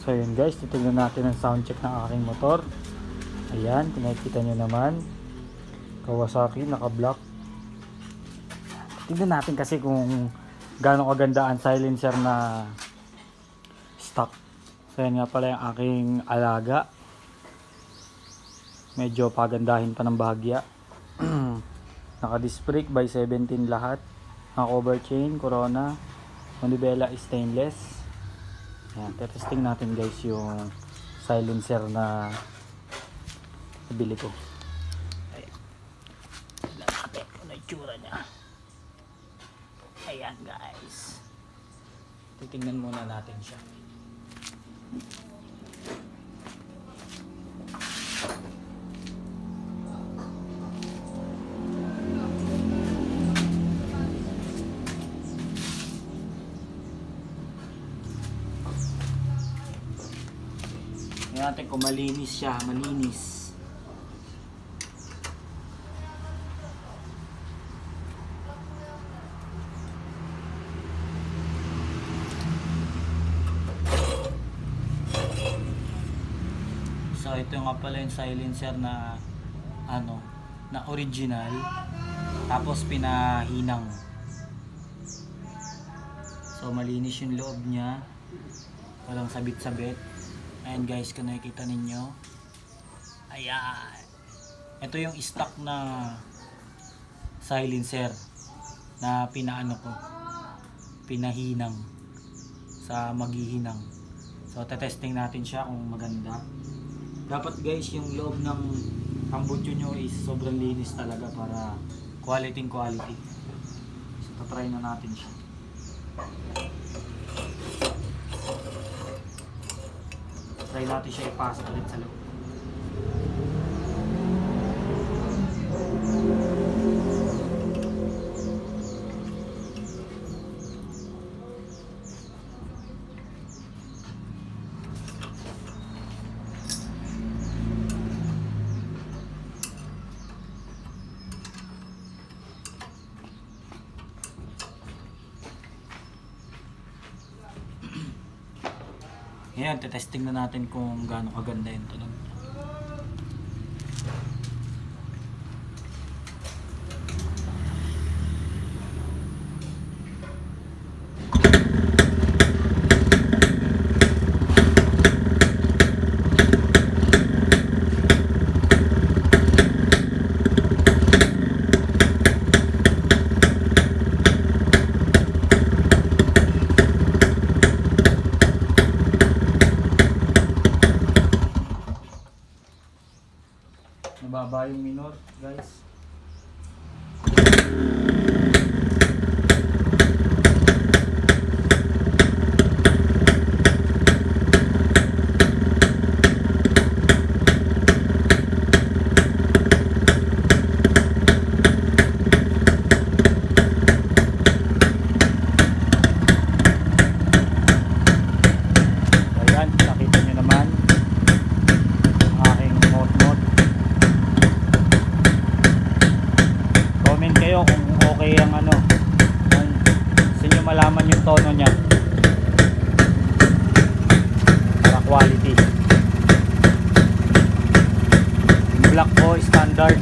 So yun guys, titignan natin ang sound check ng aking motor. Ayan, tinakita nyo naman. Kawasaki, naka-block. Tignan natin kasi kung gaano kaganda ang silencer na stock. So yan nga pala yung aking alaga. Medyo pagandahin pa ng bahagya. Naka-disc brake by 17 lahat. Naka-cover chain, Corona. Manibela stainless. Ayan, testing natin guys yung silencer na nabili ko. Ayan. Lapit ko na itsura niya. Ayan guys. Titingnan muna natin siya. Tingnan natin kung malinis siya, malinis. So ito nga pala yung silencer na na original tapos pinahinang. So malinis yung loob niya. Walang sabit-sabit. Ayan guys, kung nakikita ninyo. Ayan. Ito yung stock na silencer na pinahinang sa maghihinang. So tetesting natin siya kung maganda. Dapat guys yung loob ng tambutso nyo is sobrang linis talaga para quality. So tatry na natin siya. Try natin siya ipasok ulit sa loob. Ayan, testing na natin kung gaano kaganda yung tunog. Nababa yung minor, guys. Ayan, nakita nyo naman ang aking mod. Comment kayo kung okay ang kung gusto nyo malaman yung tono nya para quality. Yung black ko standard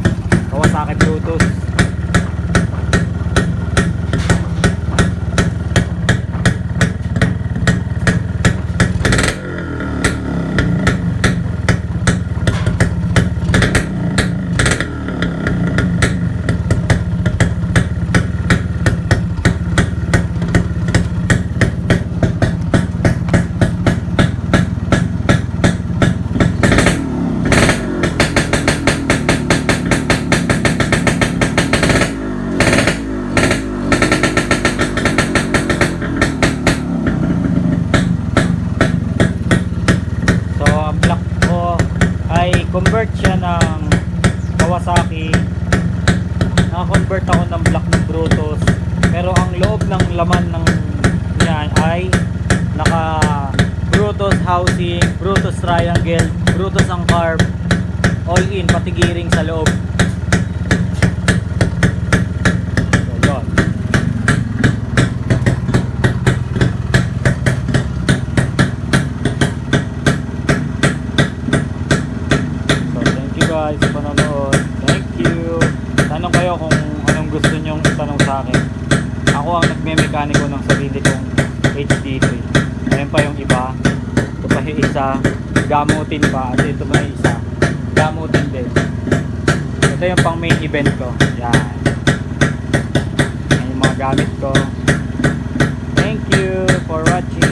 Kawasaki Bluetooth. Convert siya ng Kawasaki. Naka-convert ako ng black ng Brutus, pero ang loob ng laman ng niya ay naka Brutus housing, Brutus triangle, Brutus ang carb, all in, pati gearing sa loob. So yun. guys sa panonood. Thank you. Tanong kayo kung anong gusto nyong itanong sa akin. Ako ang nagme-mekaniko ng sarili kong HD3. Ayun pa yung iba. Ito pa yung isa. Gamutin pa. At ito pa yung isa. Gamutin din. Ito yung pang main event ko. Yan. Yan yung mga gamit ko. Thank you for watching.